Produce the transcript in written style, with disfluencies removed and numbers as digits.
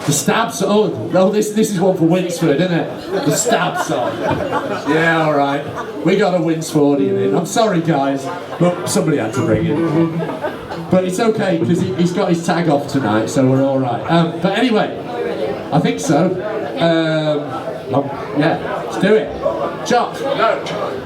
The stab song. Oh, no, this is one for Winsford, isn't it? The stab song. Yeah, all right. We got a Winsfordian in. I'm sorry, guys, but somebody had to bring it. But it's okay because he's got his tag off tonight, so we're all right. But anyway, I think so. Yeah, let's do it. Chop. No.